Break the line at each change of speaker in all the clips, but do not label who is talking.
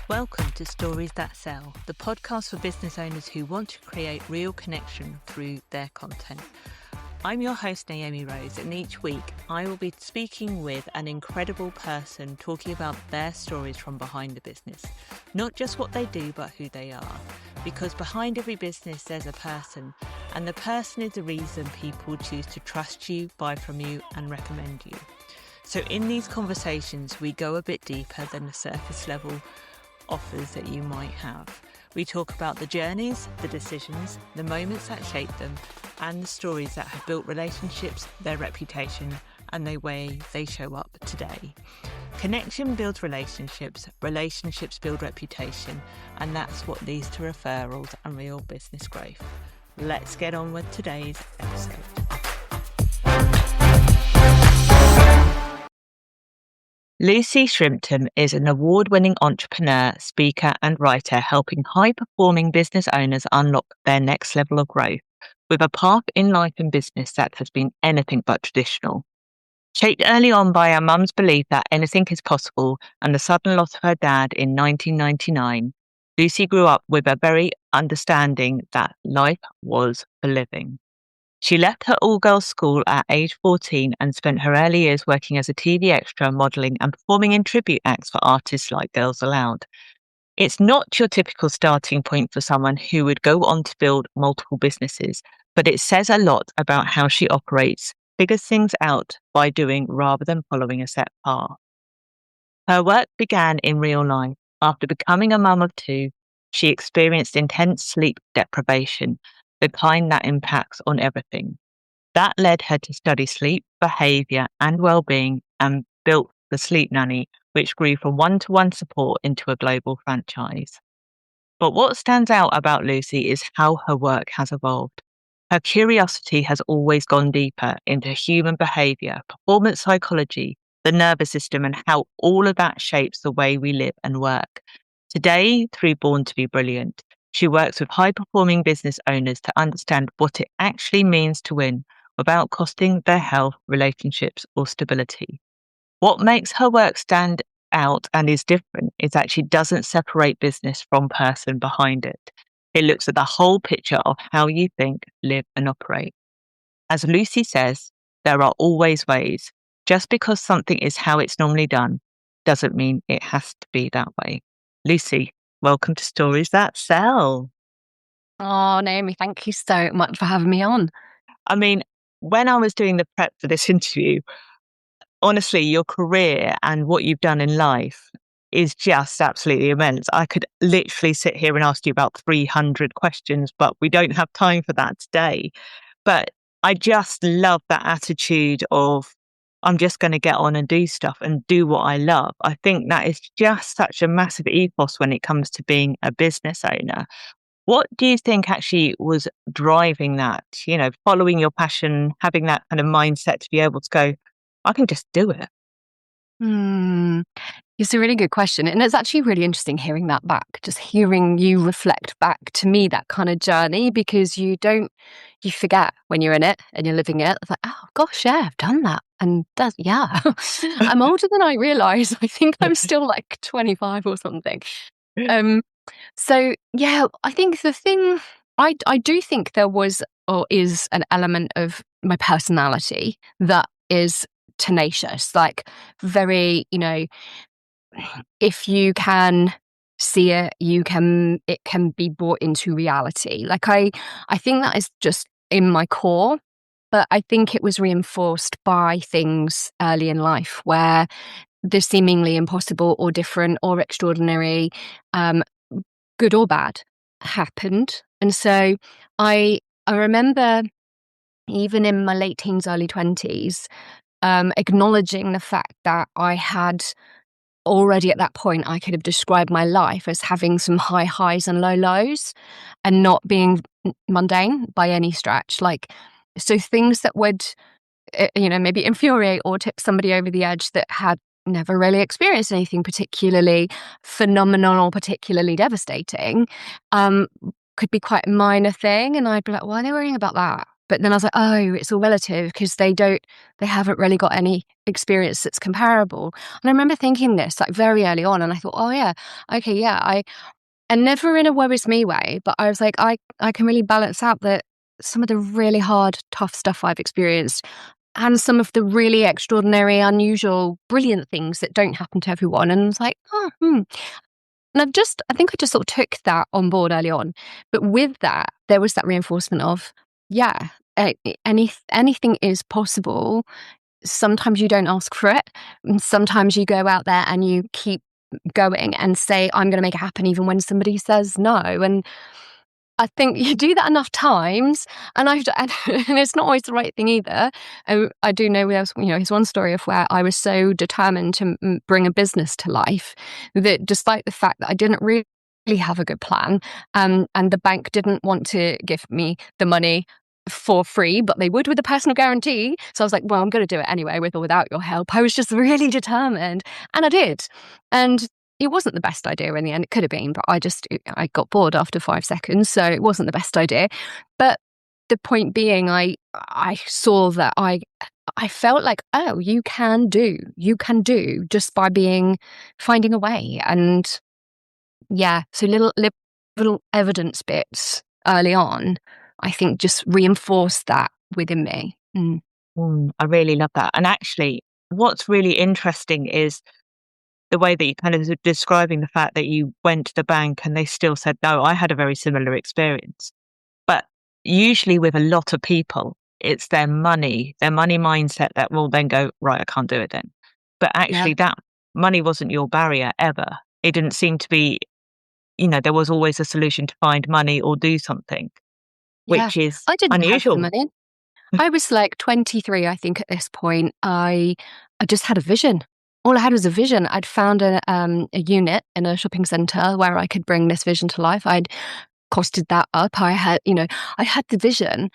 Welcome to Stories That Sell, the podcast for business owners who want to create real connection through their content. I'm your host, Naomi Rose, and each week I will be speaking with an incredible person talking about their stories from behind the business. Not just what they do, but who they are. Because behind every business, there's a person, and the person is the reason people choose to trust you, buy from you, and recommend you. So in these conversations, we go a bit deeper than the surface level offers that you might have. We talk about the journeys, the decisions, the moments that shape them, and the stories that have built relationships, their reputation, and the way they show up today. Connection builds relationships, relationships build reputation, and that's what leads to referrals and real business growth. Let's get on with today's episode. Lucy Shrimpton is an award-winning entrepreneur, speaker, and writer helping high-performing business owners unlock their next level of growth with a path in life and business that has been anything but traditional. Shaped early on by her mum's belief that anything is possible and the sudden loss of her dad in 1999, Lucy grew up with a very understanding that life was for living. She left her all-girls school at age 14 and spent her early years working as a TV extra, modelling and performing in tribute acts for artists like Girls Aloud. It's not your typical starting point for someone who would go on to build multiple businesses, but it says a lot about how she operates, figures things out by doing rather than following a set path. Her work began in real life. After becoming a mum of two, she experienced intense sleep deprivation, the kind that impacts on everything. That led her to study sleep, behaviour and well-being and built the Sleep Nanny, which grew from one-to-one support into a global franchise. But what stands out about Lucy is how her work has evolved. Her curiosity has always gone deeper into human behaviour, performance psychology, the nervous system, and how all of that shapes the way we live and work. Today, through Born to be Brilliant, she works with high-performing business owners to understand what it actually means to win without costing their health, relationships, or stability. What makes her work stand out and is different is that she doesn't separate business from person behind it. It looks at the whole picture of how you think, live, and operate. As Lucy says, there are always ways. Just because something is how it's normally done doesn't mean it has to be that way. Lucy, welcome to Stories That Sell.
Oh, Naomi, thank you so much for having me on.
I mean, when I was doing the prep for this interview, honestly, your career and what you've done in life is just absolutely immense. I could literally sit here and ask you about 300 questions, but we don't have time for that today. But I just love that attitude of, I'm just going to get on and do stuff and do what I love. I think that is just such a massive ethos when it comes to being a business owner. What do you think actually was driving that? You know, following your passion, having that kind of mindset to be able to go, I can just do it.
It's a really good question. And it's actually really interesting hearing that back, just hearing you reflect back to me that kind of journey, because you forget when you're in it and you're living it. It's like, oh gosh, yeah, I've done that. And that's, yeah, I'm older than I realize. I think I'm still like 25 or something. So yeah, I think the thing, I do think there was or is an element of my personality that is tenacious, like very, if you can see it, it can be brought into reality. Like I think that is just in my core, but I think it was reinforced by things early in life where the seemingly impossible or different or extraordinary, good or bad, happened. And so I remember even in my late teens, early 20s, acknowledging the fact that I had already at that point, I could have described my life as having some high highs and low lows and not being mundane by any stretch. Like, so things that would, maybe infuriate or tip somebody over the edge that had never really experienced anything particularly phenomenal or particularly devastating, could be quite a minor thing. And I'd be like, well, I know anything about that. But then I was like, oh, it's all relative because they haven't really got any experience that's comparable. And I remember thinking this like very early on, and I thought, oh yeah, okay, yeah, and never in a woe is me way, but I was like, I can really balance out that some of the really hard, tough stuff I've experienced and some of the really extraordinary, unusual, brilliant things that don't happen to everyone. And it's like, oh, And I think I just sort of took that on board early on. But with that, there was that reinforcement of, yeah, anything is possible. Sometimes you don't ask for it. And sometimes you go out there and you keep going and say, I'm going to make it happen, even when somebody says no. And I think you do that enough times, and and it's not always the right thing either. I do know there's, here's one story of where I was so determined to bring a business to life that despite the fact that I didn't really have a good plan, and the bank didn't want to give me the money for free, but they would with a personal guarantee. So I was like, well, I'm going to do it anyway, with or without your help. I was just really determined, and I did. And it wasn't the best idea in the end. It could have been, but I got bored after 5 seconds, so it wasn't the best idea. But the point being, I saw that I felt like, oh, you can do just by finding a way. And yeah, so little evidence bits early on, I think, just reinforced that within me.
I really love that. And actually, what's really interesting is the way that you kind of describing the fact that you went to the bank and they still said no. I had a very similar experience. But usually with a lot of people, it's their money mindset that will then go, right, I can't do it then. But
Yeah,
actually that money wasn't your barrier ever. It didn't seem to be, there was always a solution to find money or do something,
yeah.
which is
I didn't have the
unusual.
money. I was like 23, I think, at this point. I just had a vision. All I had was a vision. I'd found a unit in a shopping centre where I could bring this vision to life. I'd costed that up. I had the vision,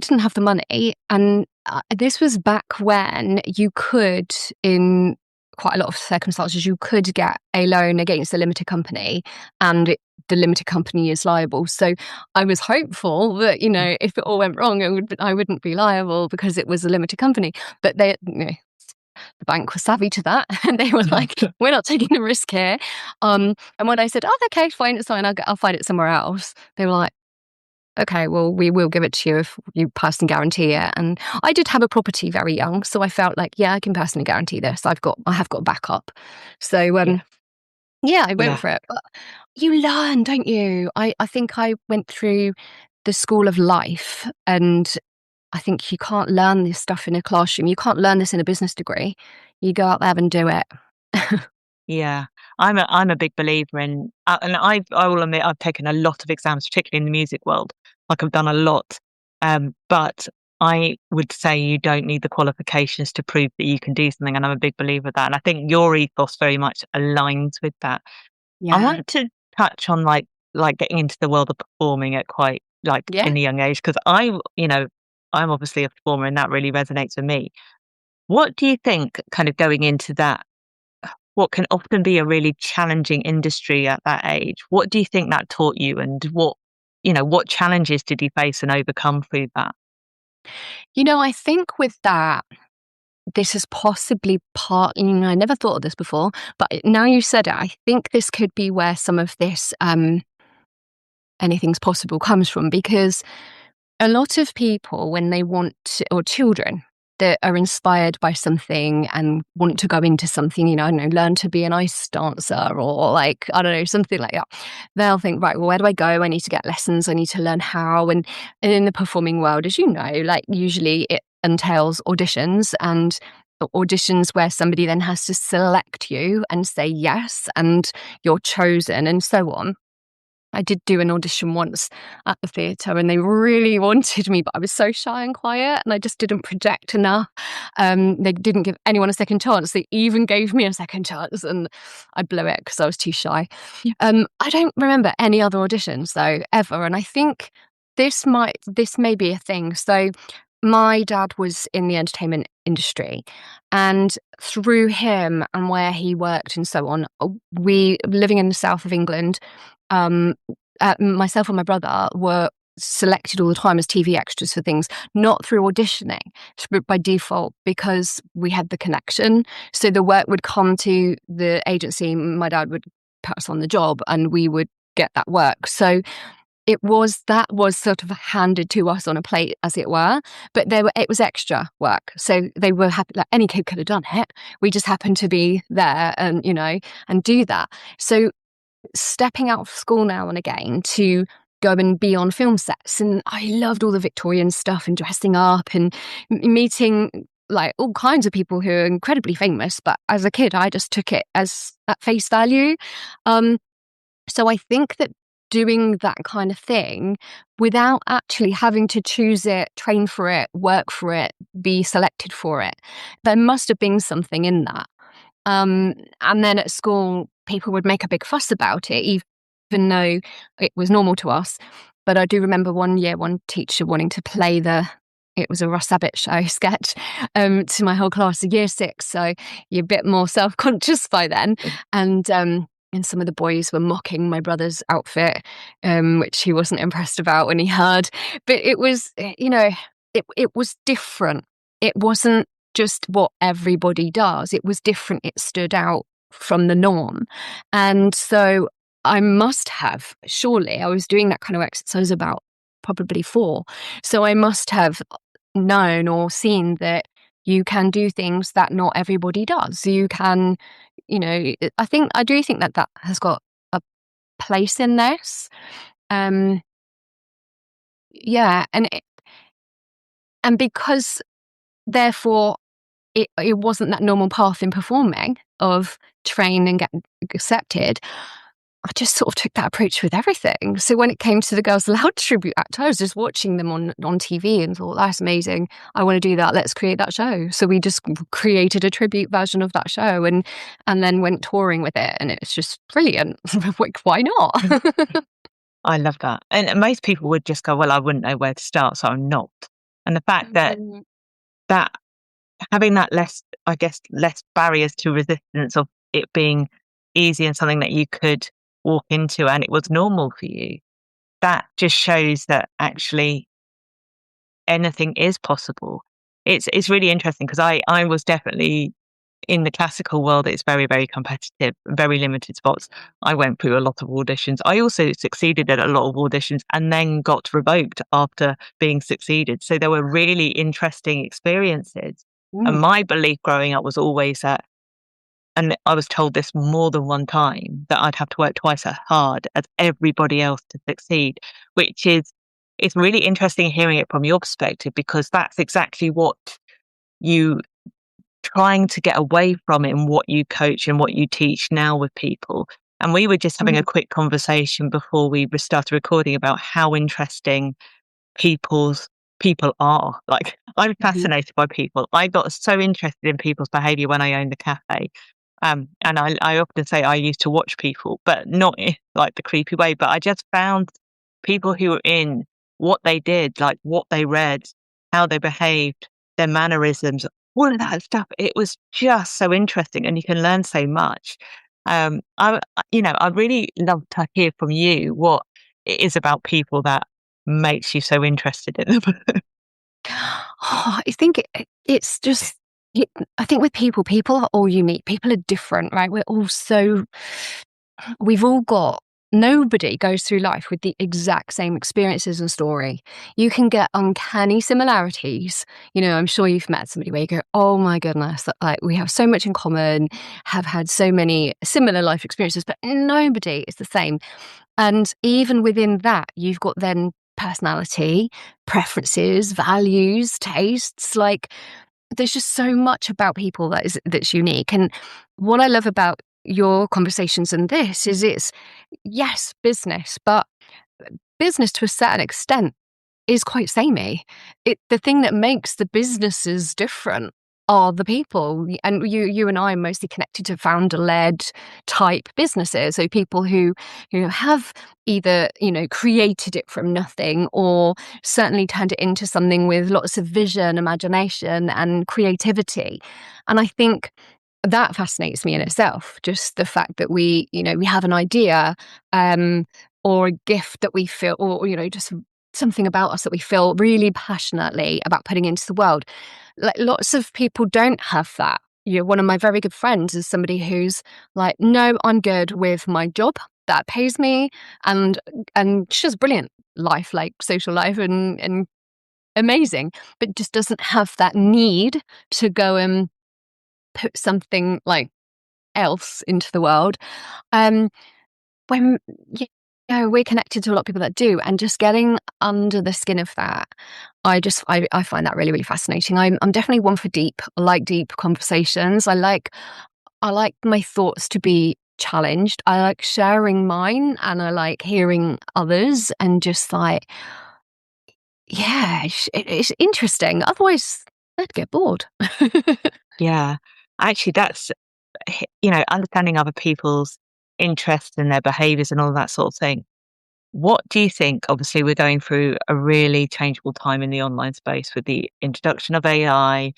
didn't have the money. And this was back when you could, in quite a lot of circumstances, you could get a loan against a limited company, and the limited company is liable. So I was hopeful that, if it all went wrong, I wouldn't be liable because it was a limited company. But the bank was savvy to that, and they were like, "We're not taking the risk here." And when I said, "Oh, okay, fine, it's fine. I'll find it somewhere else," they were like, okay, well, we will give it to you if you personally guarantee it. And I did have a property very young, so I felt like, yeah, I can personally guarantee this. I have got backup. So,
Yeah.
yeah, I went
Yeah.
for it. But you learn, don't you? I think I went through the school of life, and I think you can't learn this stuff in a classroom. You can't learn this in a business degree. You go out there and do it.
Yeah, I'm a big believer in, and I will admit I've taken a lot of exams, particularly in the music world. Like I've done a lot, but I would say you don't need the qualifications to prove that you can do something, and I'm a big believer of that. And I think your ethos very much aligns with that. I
Yeah.
want to touch on like getting into the world of performing at quite like
Yeah.
in a young age because I'm obviously a performer, and that really resonates with me. What do you think, kind of going into that? What can often be a really challenging industry at that age. What do you think that taught you, and what challenges did you face and overcome through that?
I think with that, this is possibly I never thought of this before, but now you said it, I think this could be where some of this anything's possible comes from, because a lot of people, when they want to, or children that are inspired by something and want to go into something, I don't know, learn to be an ice dancer, or like, I don't know, something like that. They'll think, right, well, where do I go? I need to get lessons. I need to learn how. And in the performing world, as you know, like usually it entails auditions, and auditions where somebody then has to select you and say yes, and you're chosen, and so on. I did do an audition once at the theatre, and they really wanted me, but I was so shy and quiet, and I just didn't project enough. They didn't give anyone a second chance. They even gave me a second chance, and I blew it because I was too shy.
Yeah.
I don't remember any other auditions though, ever, and I think this may be a thing. So my dad was in the entertainment industry, and through him and where he worked and so on, we living in the south of England, um, myself and my brother were selected all the time as TV extras for things, not through auditioning, but by default, because we had the connection. So the work would come to the agency, my dad would put us on the job and we would get that work. So that was sort of handed to us on a plate, as it were, but it was extra work. So they were happy, like any kid could have done it. We just happened to be there and, and do that. So stepping out of school now and again to go and be on film sets, and I loved all the Victorian stuff and dressing up and meeting like all kinds of people who are incredibly famous. But as a kid, I just took it as at face value. So I think that doing that kind of thing without actually having to choose it, train for it, work for it, be selected for it, there must have been something in that. And then at school, people would make a big fuss about it, even though it was normal to us. But I do remember one year, one teacher wanting to play it was a Ross Abbott show sketch to my whole class of year 6. So you're a bit more self-conscious by then. And some of the boys were mocking my brother's outfit, which he wasn't impressed about when he heard. But it was, it was different. It wasn't just what everybody does. It was different. It stood out from the norm. And so I must have, surely, I was doing that kind of exercise. I was about probably 4. So I must have known or seen that you can do things that not everybody does. You can, I do think that has got a place in this. Yeah. And because therefore it wasn't that normal path in performing of train and get accepted, I just sort of took that approach with everything. So when it came to the Girls Aloud tribute act, I was just watching them on TV and thought, that's amazing. I want to do that. Let's create that show. So we just created a tribute version of that show and then went touring with it. And it's just brilliant. Like, why not?
I love that. And most people would just go, well, I wouldn't know where to start, so I'm not. And the fact that having that less barriers to resistance of it being easy and something that you could walk into and it was normal for you, that just shows that actually anything is possible. It's really interesting because I was definitely in the classical world. It's very, very competitive, very limited spots. I went through a lot of auditions. I also succeeded at a lot of auditions and then got revoked after being succeeded. So there were really interesting experiences. And my belief growing up was always that, and I was told this more than one time, that I'd have to work twice as hard as everybody else to succeed, which is, it's really interesting hearing it from your perspective, because that's exactly what you trying to get away from in what you coach and what you teach now with people. And we were just having a quick conversation before we started recording about how interesting people are. Like, I'm fascinated by people. I got so interested in people's behavior when I owned the cafe. And I often say I used to watch people, but not in like the creepy way, but I just found people who were in what they did, like what they read, how they behaved, their mannerisms, all of that stuff. It was just so interesting, and you can learn so much. I'd really love to hear from you what it is about people that makes you so interested in them.
I think it's just, I think with people are all unique. People are different, right? We've all got, nobody goes through life with the exact same experiences and story. You can get uncanny similarities. I'm sure you've met somebody where you go, oh my goodness, like we have so much in common, have had so many similar life experiences, but nobody is the same. And even within that, you've got then personality, preferences, values, tastes. Like, there's just so much about people that's unique. And what I love about your conversations and this is it's, yes, business, but business to a certain extent is quite samey. The thing that makes the businesses different are the people. And you and I are mostly connected to founder-led type businesses. So people who have either, created it from nothing or certainly turned it into something with lots of vision, imagination and creativity. And I think that fascinates me in itself. Just the fact that we have an idea or a gift that we feel, or, just something about us that we feel really passionately about putting into the world. Like, lots of people don't have that. One of my very good friends is somebody who's like, no, I'm good with my job that pays me, and she has a brilliant life, like social life, and amazing, but just doesn't have that need to go and put something like else into the world. When you we're connected to a lot of people that do, and just getting under the skin of that, I find that really, really fascinating. I'm definitely one for deep. I like deep conversations. I like my thoughts to be challenged. I like sharing mine, and I like hearing others, and just like, yeah, it's interesting. Otherwise, I'd get bored.
Yeah. Actually, that's, understanding other people's interests and their behaviors and all that sort of thing. What do you think? Obviously, we're going through a really changeable time in the online space with the introduction of AI.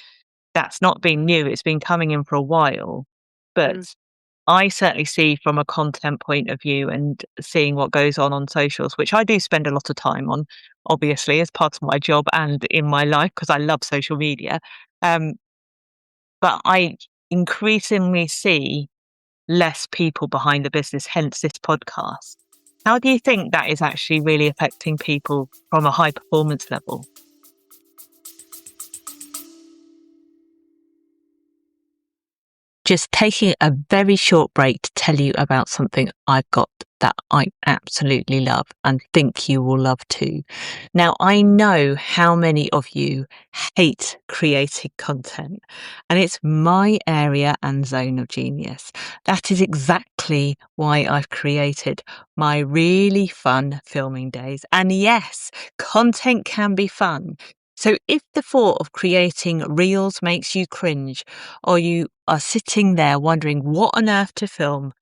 That's not been new, it's been coming in for a while. But
Mm.
I certainly see from a content point of view and seeing what goes on socials, which I do spend a lot of time on, obviously, as part of my job and in my life, because I love social media. Um, but I increasingly see less people behind the business, hence this podcast. How do you think that is actually really affecting people from a high performance level? Just taking a very short break to tell you about something I've got that I absolutely love and think you will love too. Now, I know how many of you hate creating content, and it's my area and zone of genius. That is exactly why I've created my really fun filming days. And yes, content can be fun. So if the thought of creating reels makes you cringe, or you are sitting there wondering what on earth to film,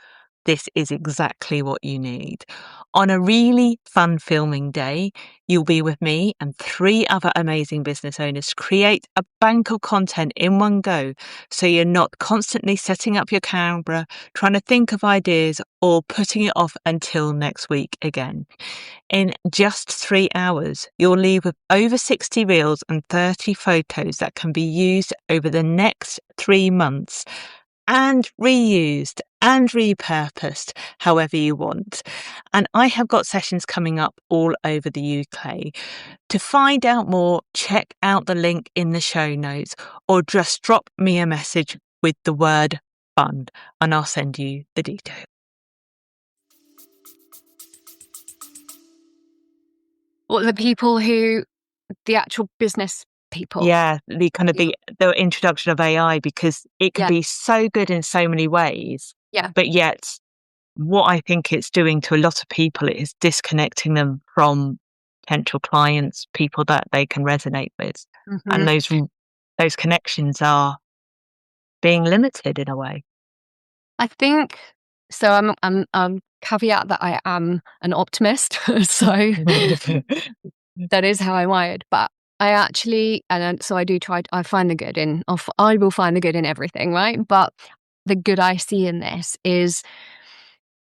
this is exactly what you need. On a really fun filming day, you'll be with me and 3 other amazing business owners to create a bank of content in one go, so you're not constantly setting up your camera, trying to think of ideas, or putting it off until next week again. In just 3 hours, you'll leave with over 60 reels and 30 photos that can be used over the next 3 months and reused and repurposed however you want. And I have got sessions coming up all over the UK. To find out more, check out the link in the show notes, or just drop me a message with the word fun and I'll send you the details.
Or the actual business people.
Yeah, the introduction of AI, because it can
Yeah,
be so good in so many ways,
yeah.
but yet what I think it's doing to a lot of people is disconnecting them from potential clients, people that they can resonate with, and
Mhm.
those connections are being limited in a way.
I think so. I'm caveat that I am an optimist, so that is how I'm wired. But I actually, so I do try. I find the good in. I will find the good in everything, right? But the good I see in this is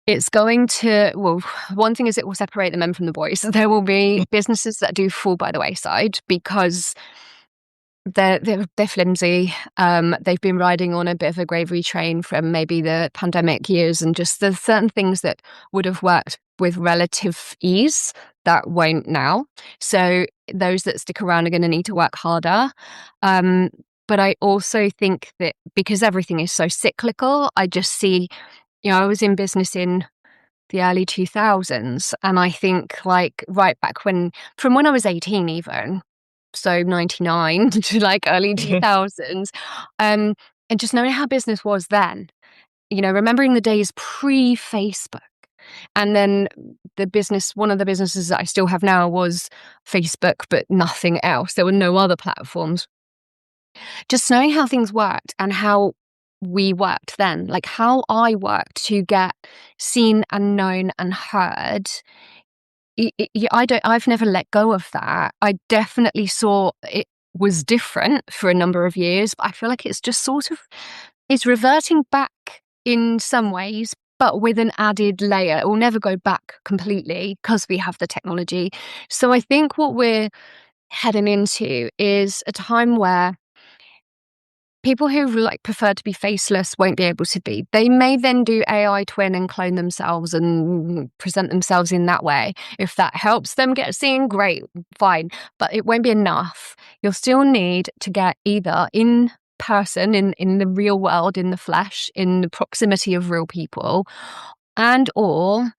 it's going to. Well, one thing is it will separate the men from the boys. There will be businesses that do fall by the wayside because they're flimsy. They've been riding on a bit of a gravy train from maybe the pandemic years, and just there's certain things that would have worked with relative ease that won't now. So those that stick around are going to need to work harder. Um, but I also think that because everything is so cyclical, I just see, I was in business in the early 2000s, and I think like right back from when I was 18 even, so 99 to like early 2000s, and just knowing how business was then, remembering the days pre-Facebook, and then one of the businesses that I still have now was Facebook, but nothing else. There were no other platforms. Just knowing how things worked and how we worked then, like how I worked to get seen and known and heard. I've never let go of that. I definitely saw it was different for a number of years, but I feel like it's just sort of, it's reverting back in some ways, but with an added layer. It will never go back completely because we have the technology. So I think what we're heading into is a time where people who like prefer to be faceless won't be able to be. They may then do AI twin and clone themselves and present themselves in that way. If that helps them get seen, great, fine. But it won't be enough. You'll still need to get either in person, in the real world, in the flesh, in the proximity of real people, and or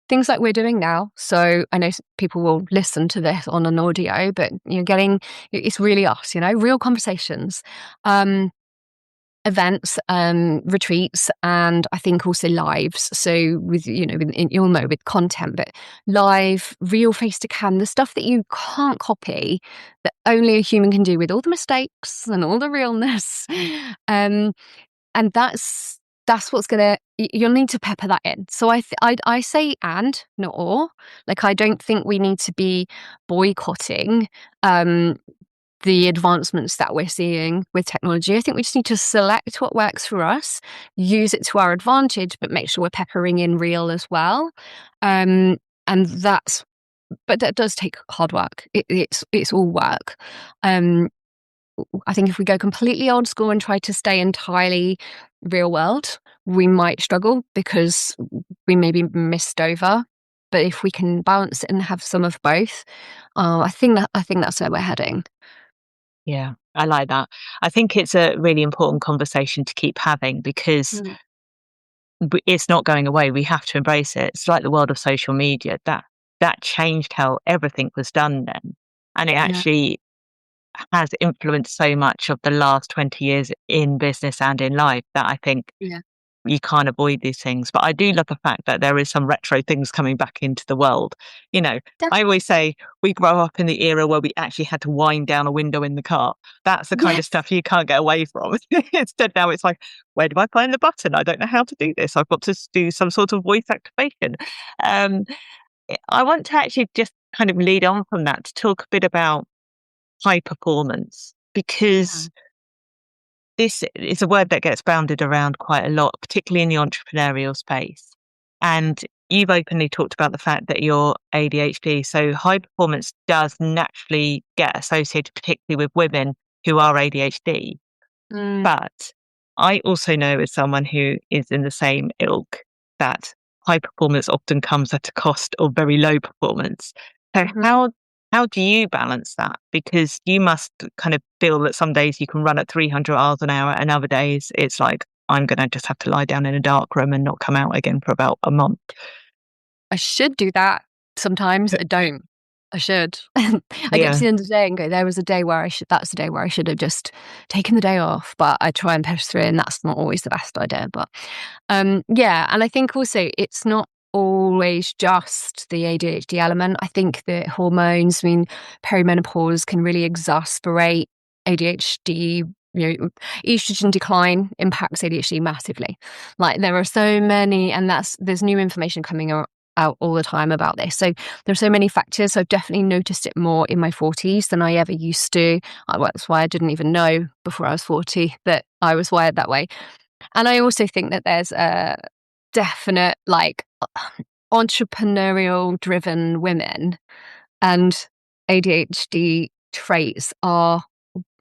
things like we're doing now. So I know people will listen to this on an audio, but you're getting, it's really us, real conversations, events, retreats, and I think also lives. So with, you'll know with content, but live, real face to cam, the stuff that you can't copy, that only a human can do with all the mistakes and all the realness. And that's what's gonna, you'll need to pepper that in. So I say and, not or. Like, I don't think we need to be boycotting the advancements that we're seeing with technology. I think we just need to select what works for us, use it to our advantage, but make sure we're peppering in real as well. And but that does take hard work. It's all work. I think if we go completely old school and try to stay entirely real world, we might struggle because we may be missed over. But if we can balance it and have some of both, I think that's where we're heading.
Yeah, I like that. I think it's a really important conversation to keep having because it's not going away. We have to embrace it. It's like the world of social media that changed how everything was done then, and it
Yeah.
actually has influenced so much of the last 20 years in business and in life that I think
Yeah.
you can't avoid these things. But I do love the fact that there is some retro things coming back into the world. I always say we grow up in the era where we actually had to wind down a window in the car. That's the kind of
Yes.
stuff you can't get away from. Instead, now it's like, where do I find the button? I don't know how to do this. I've got to do some sort of voice activation. Um, I want to actually just kind of lead on from that to talk a bit about high performance,
Yeah.
because this is a word that gets bounded around quite a lot, particularly in the entrepreneurial space. And you've openly talked about the fact that you're ADHD. So high performance does naturally get associated, particularly with women who are ADHD.
Mm.
But I also know, as someone who is in the same ilk, that high performance often comes at a cost of very low performance. So
Mhm.
how do you balance that? Because you must kind of feel that some days you can run at 300 miles an hour, and other days it's like, I'm going to just have to lie down in a dark room and not come out again for about a month.
I should do that sometimes. I don't. I should. I get to
Yeah.
the end of the day and go, there was a day where that's the day where I should have just taken the day off. But I try and push through, and that's not always the best idea. But yeah. And I think also it's not always just the ADHD element. I think that hormones, perimenopause can really exacerbate ADHD. Estrogen decline impacts ADHD massively. Like, there are so many, and there's new information coming out all the time about this. So there are so many factors. I've definitely noticed it more in my 40s than I ever used to. That's why I didn't even know before I was 40 that I was wired that way. And I also think that there's a definite, like, entrepreneurial driven women and ADHD traits are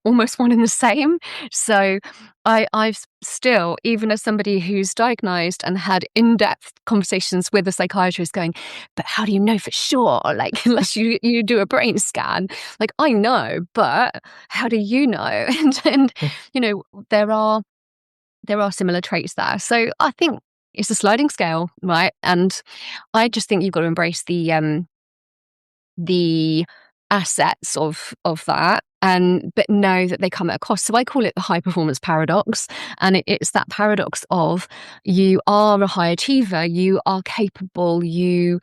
almost one and the same. So I've still, even as somebody who's diagnosed and had in-depth conversations with a psychiatrist going, but how do you know for sure? Like, unless you do a brain scan, like, I know, but how do you know? And there are similar traits there. So I think it's a sliding scale, right? And I just think you've got to embrace the assets of that, but know that they come at a cost. So I call it the high performance paradox, and it's that paradox of, you are a high achiever, you are capable, you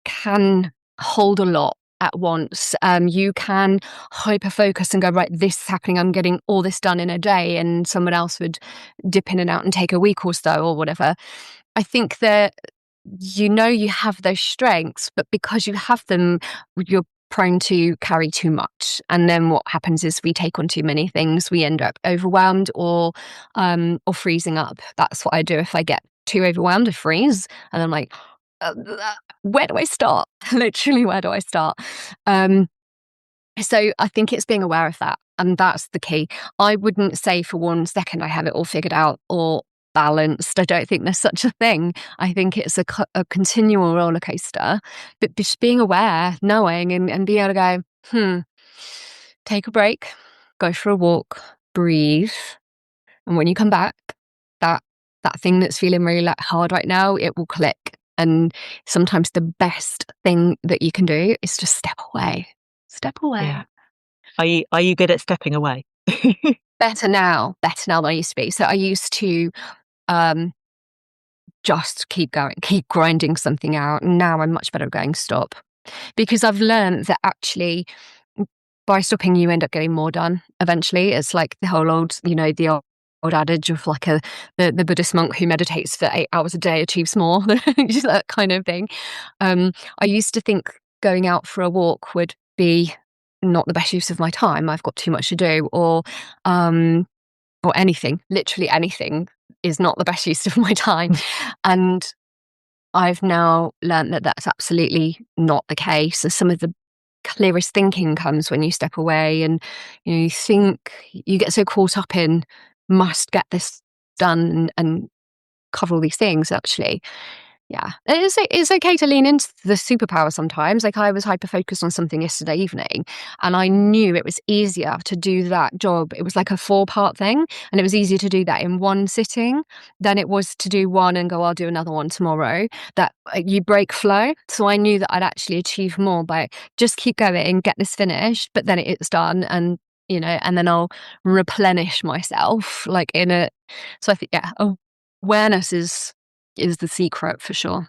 can hold a lot at once, you can hyper focus and go, right, this is happening, I'm getting all this done in a day, and someone else would dip in and out and take a week or so or whatever. I think that you have those strengths, but because you have them, you're prone to carry too much. And then what happens is we take on too many things. We end up overwhelmed or freezing up. That's what I do if I get too overwhelmed, I freeze, and I'm like, where do I start? Literally, where do I start? So I think it's being aware of that, and that's the key. I wouldn't say for 1 second I have it all figured out or balanced. I don't think there's such a thing. I think it's a continual roller coaster, but just being aware, knowing, and being able to go, take a break, go for a walk, breathe, and when you come back, that that thing that's feeling really hard right now, it will click. And sometimes the best thing that you can do is just step away. Step away.
Yeah. Are you good at stepping away?
Better now than I used to be. So I used to um, just keep going, keep grinding something out. Now I'm much better at going stop, because I've learned that actually by stopping you end up getting more done eventually. It's like the whole old adage of like the Buddhist monk who meditates for 8 hours a day achieves more. Just that kind of thing. I used to think going out for a walk would be not the best use of my time. I've got too much to do, or anything, literally anything is not the best use of my time. And I've now learned that that's absolutely not the case. So some of the clearest thinking comes when you step away, and you think, you get so caught up in must get this done and cover all these things. Actually, yeah, it's okay to lean into the superpower sometimes. Like I was hyper focused on something yesterday evening, and I knew it was easier to do that job. It was like a 4-part thing, and it was easier to do that in one sitting than it was to do one and go, I'll do another one tomorrow. That you break flow. So I knew that I'd actually achieve more by just keep going, get this finished, but then it's done, and and then I'll replenish myself like in a. So I think, yeah, awareness is the secret for sure.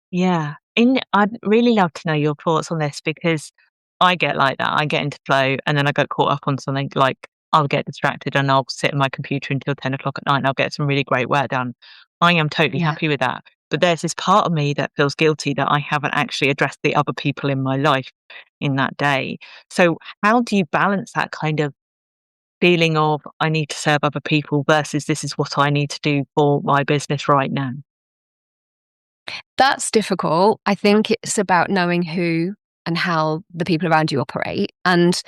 Yeah. I'd really love to know your thoughts on this, because I get like that. I get into flow and then I get caught up on something, like I'll get distracted and I'll sit at my computer until 10 o'clock at night and I'll get some really great work done. I am totally
Yeah.
happy with that. But there's this part of me that feels guilty that I haven't actually addressed the other people in my life in that day. So how do you balance that kind of feeling of I need to serve other people versus this is what I need to do for my business right now?
That's difficult. I think it's about knowing who and how the people around you operate, and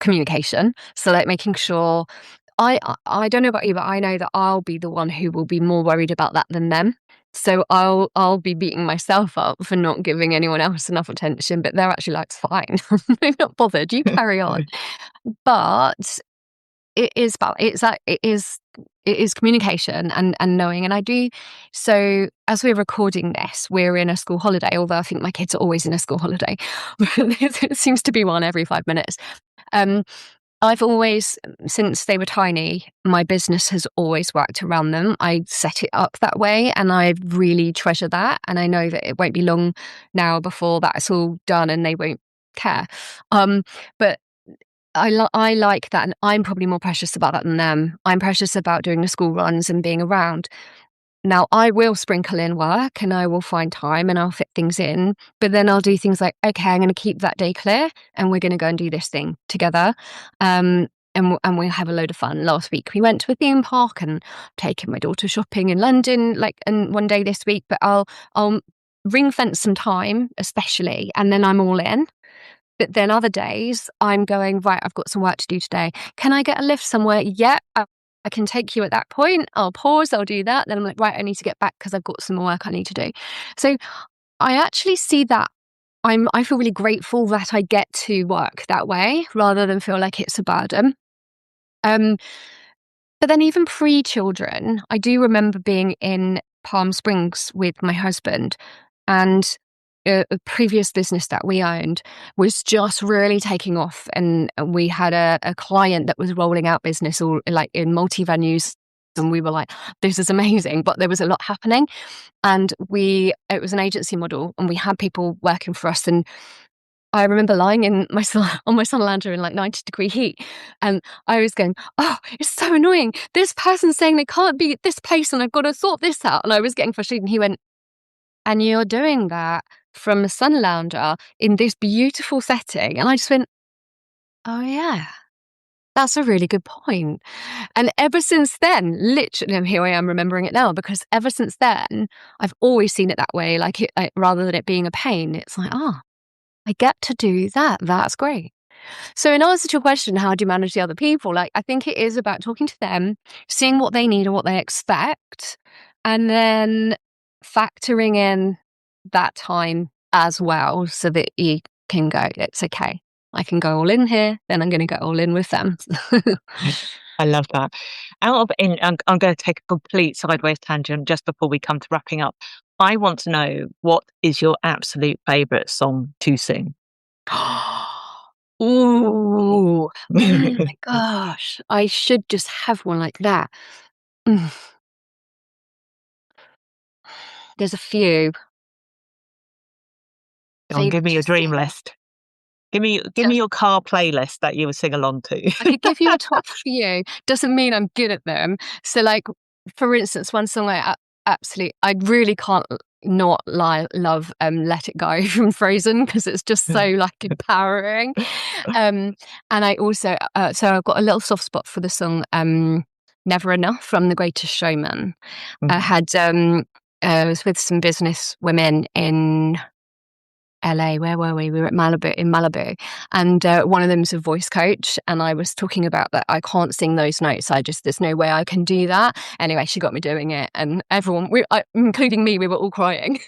communication. So like making sure, I don't know about you, but I know that I'll be the one who will be more worried about that than them. So I'll be beating myself up for not giving anyone else enough attention, but they're actually like, it's fine. They're not bothered. You carry on. But it is about it is communication and knowing. And I do. So as we're recording this, we're in a school holiday, although I think my kids are always in a school holiday. It seems to be one every 5 minutes. um I've always, since they were tiny, my business has always worked around them. I set it up that way, and I really treasure that, and I know that it won't be long now before that's all done and they won't care. But I like that, and I'm probably more precious about that than them. I'm precious about doing the school runs and being around. Now, I will sprinkle in work and I will find time and I'll fit things in, but then I'll do things like, okay, I'm going to keep that day clear and we're going to go and do this thing together. And we'll have a load of fun. Last week we went to a theme park and taken my daughter shopping in London, and one day this week, but I'll ring fence some time, especially, and then I'm all in. But then other days I'm going, right, I've got some work to do today. Can I get a lift somewhere? Yeah, I can take you at that point. I'll pause, I'll do that. Then I'm like, right, I need to get back because I've got some more work I need to do. So I actually see that I feel really grateful that I get to work that way rather than feel like it's a burden. Um, but then even pre-children, I do remember being in Palm Springs with my husband, and a previous business that we owned was just really taking off, and we had a client that was rolling out business all like in multi venues, and we were like, this is amazing, but there was a lot happening, and it was an agency model, and we had people working for us. And I remember lying in my on my sun lounger in like 90-degree heat, and I was going, oh, it's so annoying, this person's saying they can't be at this place and I've got to sort this out. And I was getting frustrated, and he went, and you're doing that from a sun lounger in this beautiful setting. And I just went, oh yeah, That's a really good point. And ever since then, literally, and here I am remembering it now, because ever since then, I've always seen it that way. Like, rather than it being a pain, it's like, I get to do that. That's great. So in answer to your question, how do you manage the other people? Like, I think it is about talking to them, seeing what they need and what they expect, and then factoring in that time as well so that you can go, it's okay. I can go all in here, then I'm going to go all in with them.
I love that. I'm going to take a complete sideways tangent just before we come to wrapping up. I want to know, what is your absolute favourite song to sing?
Ooh, oh my gosh. I should just have one like that. Mm. There's a few.
Go on, give
Favourite
me
to
your dream
sing.
list. Give me your car playlist that you would sing along to.
I could give you a top few. Doesn't mean I'm good at them. So, like, for instance, one song I really can't not love "Let It Go" from Frozen, because it's just so like empowering. And I also so I've got a little soft spot for the song "Never Enough" from The Greatest Showman. I had I was with some business women in LA. Where were we? We were at Malibu, and one of them's a voice coach, and I was talking about that I can't sing those notes. There's no way I can do that. Anyway, she got me doing it, and everyone, including me, we were all crying.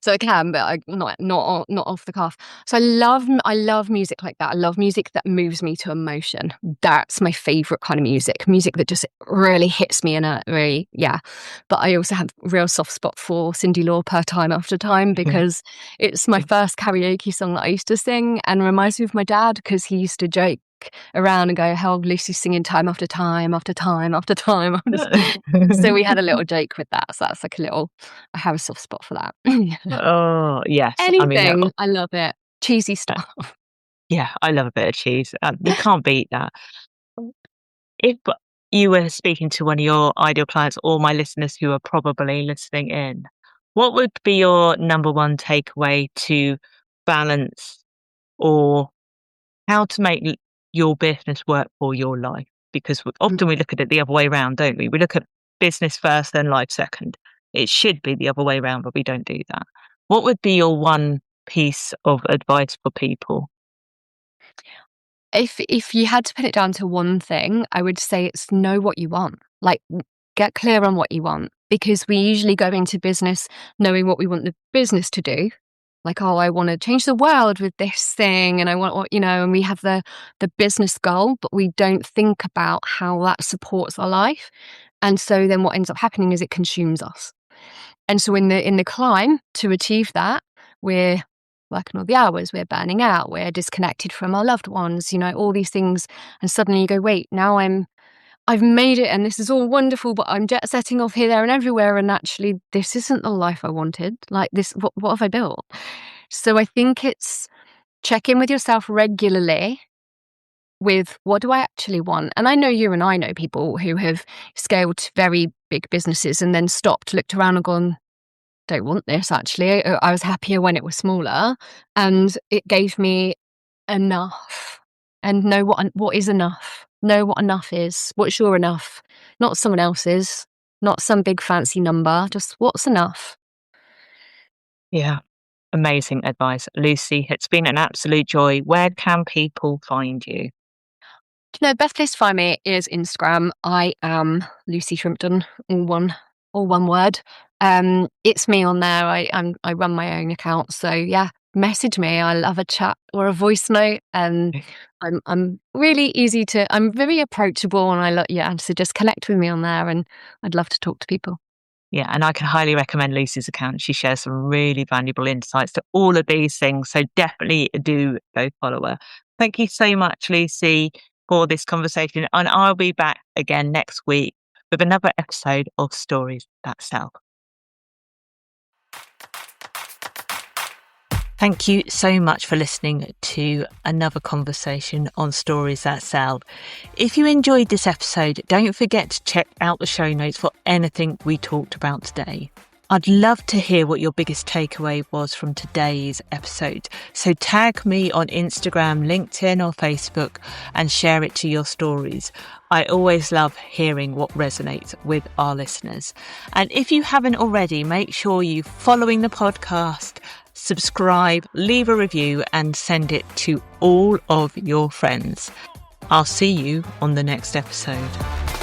So I can, but not off the cuff. So I love music like that. I love music that moves me to emotion. That's my favorite kind of music that just really hits me in a really, yeah. But I also have a real soft spot for Cyndi Lauper, Time After Time, because it's my first karaoke song that I used to sing, and reminds me of my dad, because he used to joke around and go, "How Lucy's singing time after time after time after time after time." So we had a little joke with that. So that's like I have a soft spot for that.
Oh, yes. I mean,
Anything, I love it. Cheesy stuff.
yeah, I love a bit of cheese. You can't beat that. If you were speaking to one of your ideal clients, or my listeners who are probably listening in, what would be your number one takeaway to balance, or how to make your business work for your life? Because often we look at it the other way around, don't we? We look at business first, then life second. It should be the other way around, but we don't do that. What would be your one piece of advice for people?
If you had to put it down to one thing, I would say it's know what you want. Like, get clear on what you want, because we usually go into business knowing what we want the business to do. Like, I want to change the world with this thing, and I want what, and we have the business goal, but we don't think about how that supports our life. And so then what ends up happening is it consumes us. And so in the climb to achieve that, we're working all the hours, we're burning out, we're disconnected from our loved ones, all these things. And suddenly you go, wait, now I've made it, and this is all wonderful, but I'm jet setting off here, there, and everywhere. And actually, this isn't the life I wanted. Like, this, what have I built? So I think it's check in with yourself regularly with, what do I actually want? And I know you and I know people who have scaled very big businesses and then stopped, looked around and gone, don't want this actually. I was happier when it was smaller, and it gave me enough. And know what is enough. Know what enough is. What's your enough? Not someone else's, not some big fancy number, just what's enough.
Yeah, amazing advice. Lucy, it's been an absolute joy. Where can people find you?
Best place to find me is Instagram. I am Lucy Shrimpton, all one word. It's me on there. I run my own account, so yeah, message me. I love a chat or a voice note, and I'm really easy to. I'm very approachable, and so just connect with me on there, and I'd love to talk to people.
Yeah, and I can highly recommend Lucy's account. She shares some really valuable insights to all of these things. So definitely do go follow her. Thank you so much, Lucy, for this conversation. And I'll be back again next week with another episode of Stories That Sell. Thank you so much for listening to another conversation on Stories That Sell. If you enjoyed this episode, don't forget to check out the show notes for anything we talked about today. I'd love to hear what your biggest takeaway was from today's episode. So tag me on Instagram, LinkedIn or Facebook and share it to your stories. I always love hearing what resonates with our listeners. And if you haven't already, make sure you're following the podcast, subscribe, leave a review and send it to all of your friends. I'll see you on the next episode.